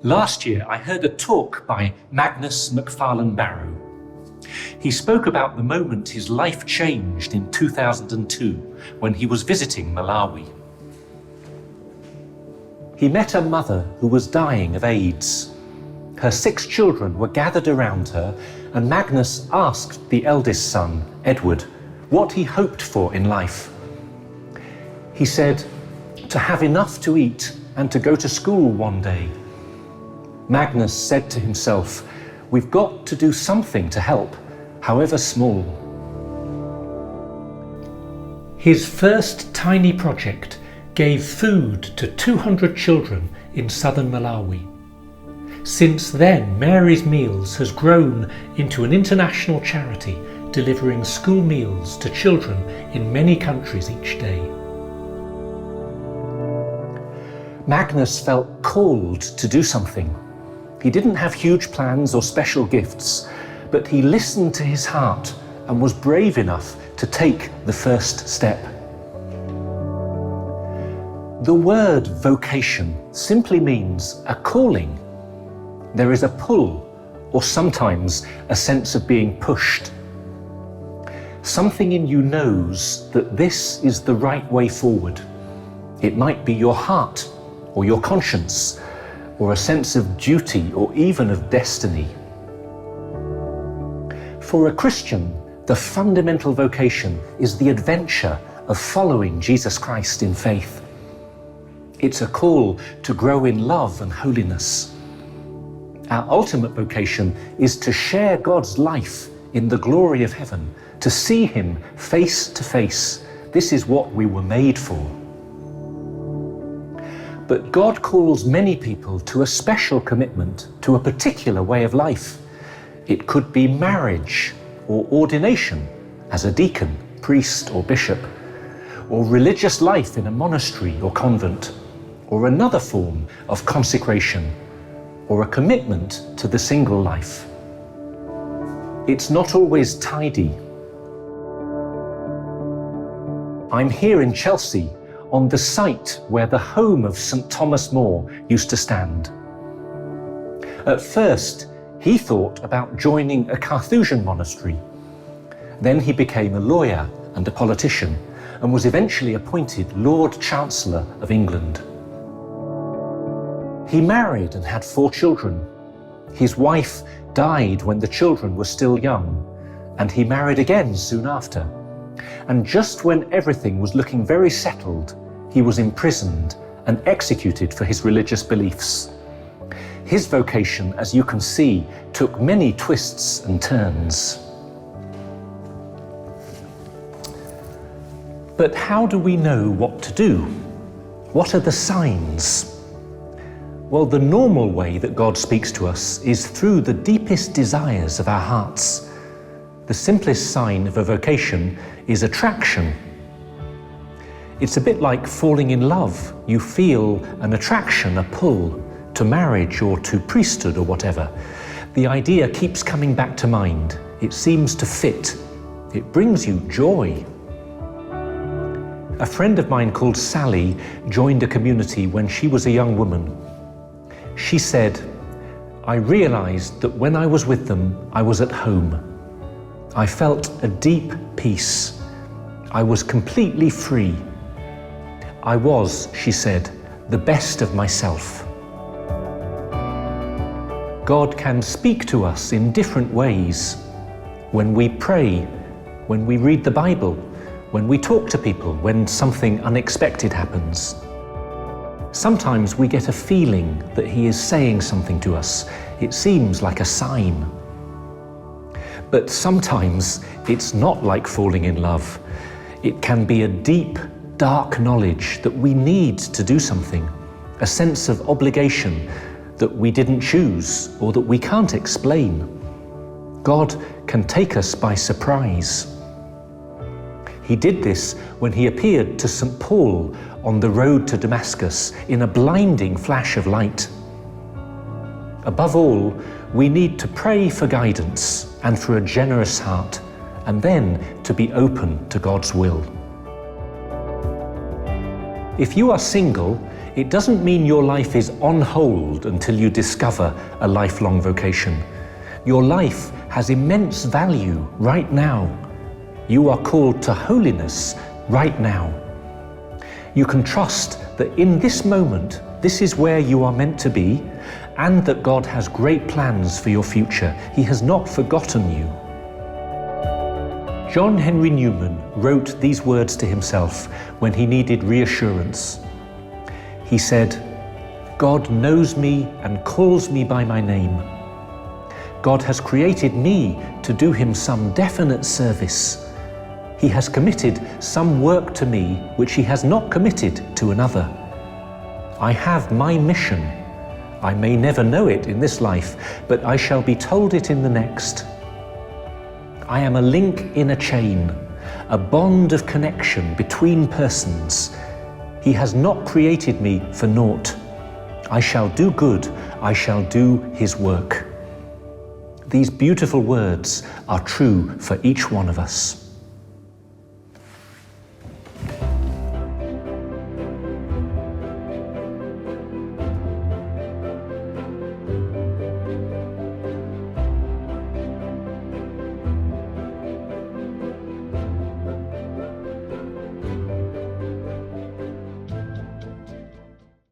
Last year, I heard a talk by Magnus MacFarlane Barrow. He spoke about the moment his life changed in 2002 when he was visiting Malawi. He met a mother who was dying of AIDS. Her 6 children were gathered around her, and Magnus asked the eldest son, Edward, what he hoped for in life. He said, to have enough to eat and to go to school one day. Magnus said to himself, we've got to do something to help, however small. His first tiny project gave food to 200 children in southern Malawi. Since then, Mary's Meals has grown into an international charity delivering school meals to children in many countries each day. Magnus felt called to do something. He didn't have huge plans or special gifts, but he listened to his heart and was brave enough to take the first step. The word vocation simply means a calling. There is a pull, or sometimes a sense of being pushed. Something in you knows that this is the right way forward. It might be your heart, or your conscience, or a sense of duty, or even of destiny. For a Christian, the fundamental vocation is the adventure of following Jesus Christ in faith. It's a call to grow in love and holiness. Our ultimate vocation is to share God's life in the glory of heaven, to see Him face to face. This is what we were made for. But God calls many people to a special commitment to a particular way of life. It could be marriage or ordination as a deacon, priest or bishop, or religious life in a monastery or convent, or another form of consecration, or a commitment to the single life. It's not always tidy. I'm here in Chelsea, on the site where the home of St. Thomas More used to stand. At first, he thought about joining a Carthusian monastery. Then he became a lawyer and a politician and was eventually appointed Lord Chancellor of England. He married and had 4 children. His wife died when the children were still young, and he married again soon after. And just when everything was looking very settled, he was imprisoned and executed for his religious beliefs. His vocation, as you can see, took many twists and turns. But how do we know what to do? What are the signs? Well, the normal way that God speaks to us is through the deepest desires of our hearts. The simplest sign of a vocation is attraction. It's a bit like falling in love. You feel an attraction, a pull, to marriage or to priesthood or whatever. The idea keeps coming back to mind. It seems to fit. It brings you joy. A friend of mine called Sally joined a community when she was a young woman. She said, I realized that when I was with them, I was at home. I felt a deep peace. I was completely free. I was, she said, the best of myself. God can speak to us in different ways. When we pray, when we read the Bible, when we talk to people, when something unexpected happens. Sometimes we get a feeling that He is saying something to us. It seems like a sign. But sometimes it's not like falling in love. It can be a deep, dark knowledge that we need to do something, a sense of obligation that we didn't choose or that we can't explain. God can take us by surprise. He did this when He appeared to St. Paul on the road to Damascus in a blinding flash of light. Above all, we need to pray for guidance and for a generous heart, and then to be open to God's will. If you are single, It doesn't mean your life is on hold until you discover a lifelong vocation. Your life has immense value right now. You are called to holiness right now. You can trust that in this moment, this is where you are meant to be, and that God has great plans for your future. He has not forgotten you. John Henry Newman wrote these words to himself when he needed reassurance. He said, "God knows me and calls me by my name. God has created me to do him some definite service. He has committed some work to me which he has not committed to another. I have my mission. I may never know it in this life, but I shall be told it in the next. I am a link in a chain, a bond of connection between persons. He has not created me for naught. I shall do good, I shall do his work." These beautiful words are true for each one of us.